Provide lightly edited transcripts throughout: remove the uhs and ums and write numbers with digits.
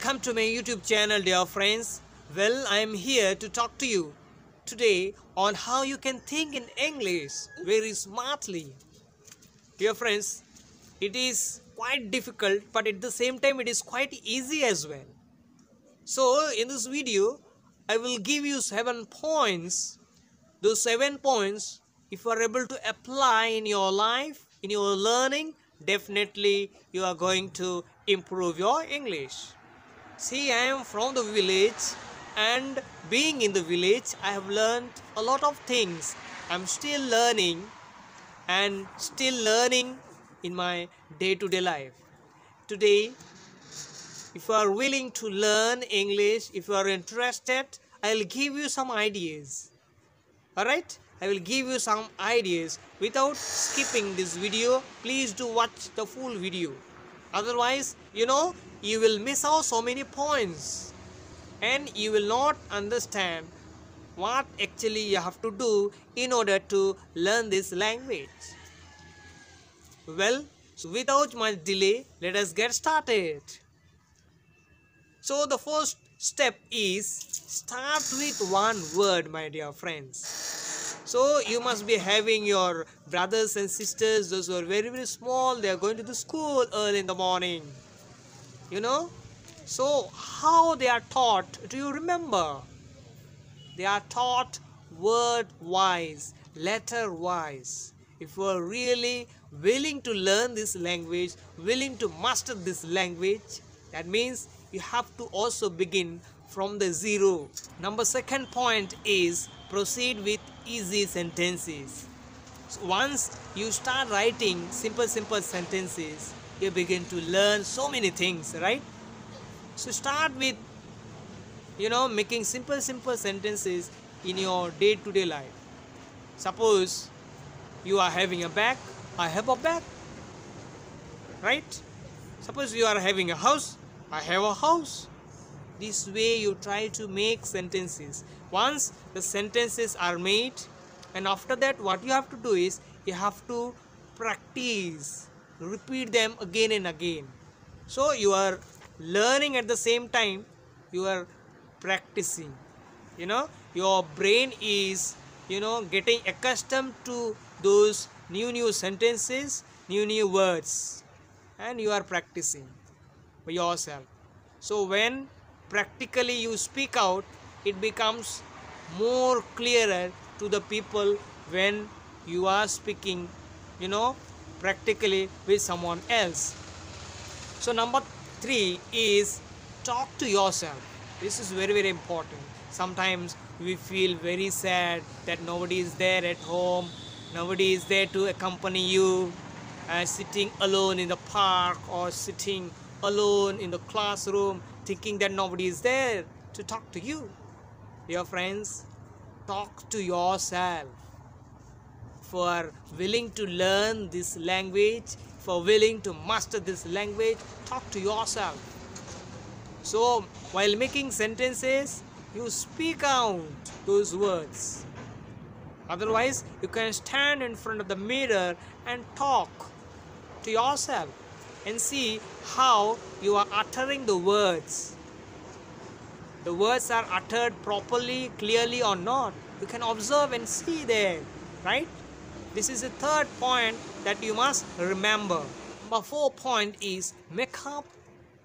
Welcome to my YouTube channel, dear friends. Well, I am here to talk to you today on how you can think in English very smartly. Dear friends, it is quite difficult, but at the same time it is quite easy as well. So in this video, I will give you 7 points. Those 7 points, if you are able to apply in your life, in your learning, definitely you are going to improve your English. See, I am from the village, and being in the village, I have learned a lot of things. I'm still learning in my day-to-day life. Today, if you are willing to learn English, if you are interested, I'll give you some ideas. Alright, I will give you some ideas without skipping this video. Please do watch the full video. Otherwise, you will miss out so many points and you will not understand what actually you have to do in order to learn this language. Well, so without much delay, let us get started. So the first step is start with one word, my dear friends. So you must be having your brothers and sisters, those who are very, very small. They are going to the school early in the morning. So how they are taught, do you remember? They are taught word-wise, letter-wise. If you are really willing to learn this language, willing to master this language, that means you have to also begin from the zero. Second point is proceed with easy sentences. So once you start writing simple sentences, you begin to learn so many things, right? So start with making simple sentences in your day-to-day life. Suppose you are having a bag, I have a bag, right? Suppose you are having a house, I have a house. This way you try to make sentences. Once the sentences are made, and after that what you have to do is you have to practice, repeat them again and again. So you are learning at the same time you are practicing. Your brain is getting accustomed to those new sentences, new words, and you are practicing for yourself. So when practically you speak out, it becomes more clearer to the people when you are speaking practically with someone else. So number 3 is talk to yourself. This is very, very important. Sometimes we feel very sad that nobody is there at home, nobody is there to accompany you, sitting alone in the park or sitting alone in the classroom, thinking that nobody is there to talk to you. Dear friends, talk to yourself. For willing to learn this language, for willing to master this language, talk to yourself. So while making sentences, you speak out those words. Otherwise, you can stand in front of the mirror and talk to yourself and see how you are uttering the words. The words are uttered properly, clearly or not. You can observe and see there, right? This is the third point that you must remember. Number 4 point is make up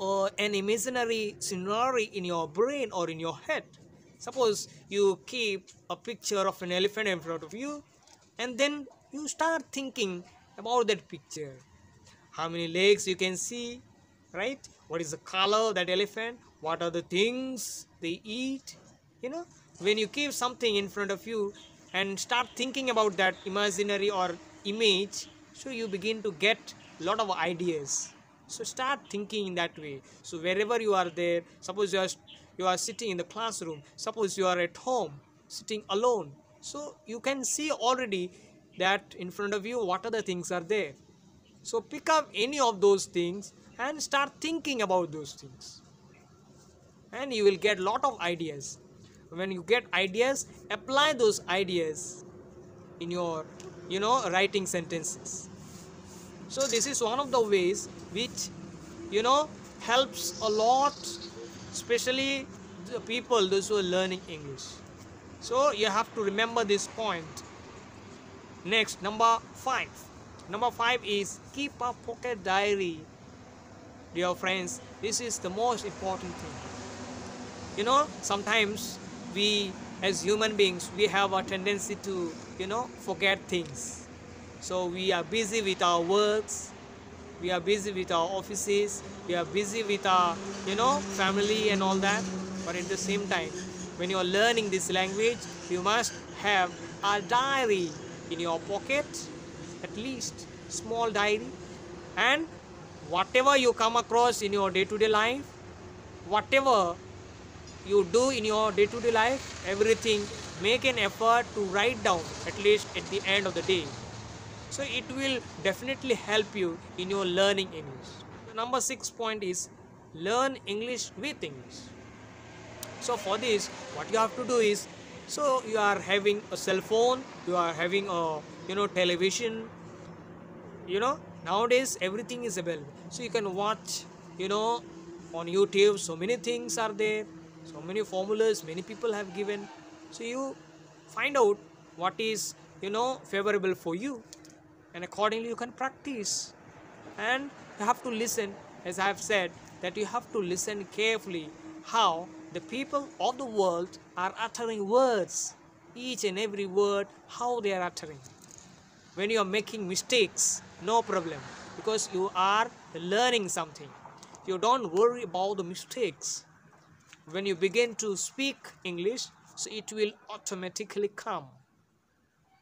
an imaginary scenario in your brain or in your head. Suppose you keep a picture of an elephant in front of you, and then you start thinking about that picture. How many legs you can see, right? What is the color of that elephant? What are the things they eat? When you keep something in front of you and start thinking about that imaginary or image, so you begin to get a lot of ideas. So start thinking in that way. So wherever you are there, suppose you are sitting in the classroom, suppose you are at home sitting alone, so you can see already that in front of you what other things are there. So pick up any of those things and start thinking about those things, and you will get a lot of ideas. When you get ideas, apply those ideas in your writing sentences. So this is one of the ways which helps a lot especially the people, those who are learning English. So you have to remember this point. Next, number 5. Number 5 is keep a pocket diary. Dear friends, this is the most important thing. You know, sometimes we as human beings, we have a tendency to, forget things. So we are busy with our works, we are busy with our offices, we are busy with our, family and all that. But at the same time, when you are learning this language, you must have a diary in your pocket, at least small diary, and whatever you come across in your day-to-day life, whatever you do in your day-to-day life, everything, make an effort to write down at least at the end of the day. So it will definitely help you in your learning English. The number 6 point is learn English with English. So for this, what you have to do is, so you are having a cell phone, you are having a television, nowadays everything is available. So you can watch, on YouTube, so many things are there, so many formulas many people have given. So you find out what is favorable for you, and accordingly you can practice. And you have to listen, as I have said, that you have to listen carefully how the people of the world are uttering words, each and every word, how they are uttering. When you are making mistakes, no problem, because you are learning something. You don't worry about the mistakes. When you begin to speak English, so it will automatically come.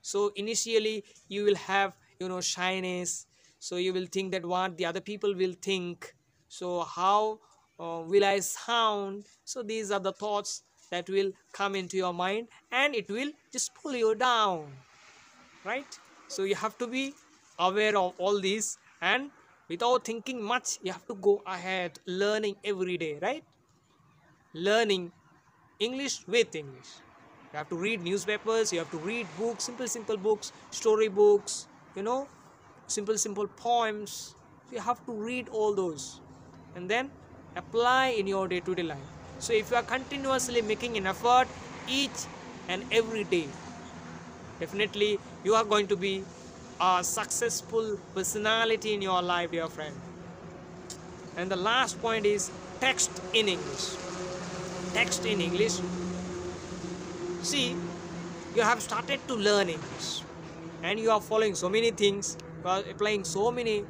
So initially you will have shyness, so you will think that what the other people will think, so how will I sound. So these are the thoughts that will come into your mind, and it will just pull you down, right? So you have to be aware of all these, and without thinking much, you have to go ahead learning every day, right? Learning English with English. You have to read newspapers, you have to read books, simple books, story books, simple poems. You have to read all those and then apply in your day-to-day life. So if you are continuously making an effort each and every day, definitely you are going to be a successful personality in your life, dear friend. And the last point is text in English. Text in English. See, you have started to learn English and you are following so many things, you are applying so many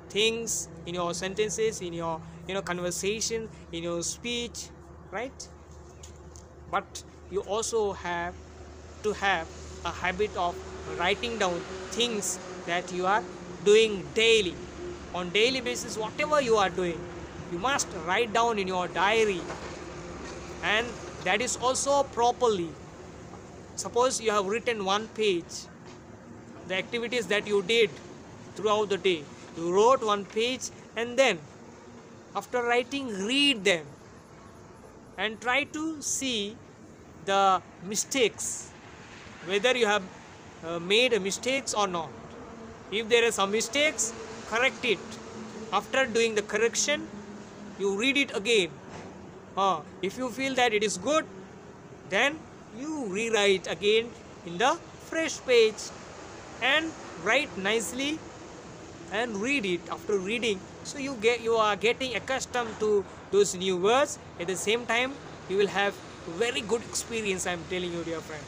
things in your sentences, in your conversation, in your speech, right? But you also have to have a habit of writing down things that you are doing daily. On daily basis, whatever you are doing, you must write down in your diary, and that is also properly. Suppose you have written one page, the activities that you did throughout the day, you wrote one page, and then after writing, read them and try to see the mistakes, whether you have made mistakes or not. If there are some mistakes, correct it. After doing the correction, you read it again. If you feel that it is good, then you rewrite again in the fresh page and write nicely and read it. After reading, so you are getting accustomed to those new words. At the same time, you will have very good experience, I am telling you, dear friend.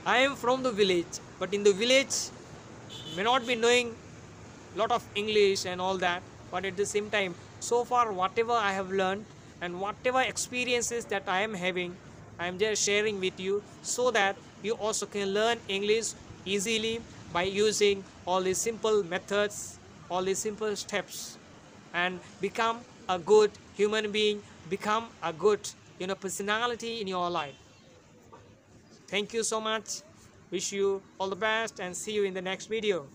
I am from the village, but in the village may not be knowing lot of English and all that, but at the same time, so far whatever I have learned and whatever experiences that I am having, I am just sharing with you, so that you also can learn English easily by using all these simple methods, all these simple steps, and become a good human being, become a good personality in your life. Thank you so much. Wish you all the best and see you in the next video.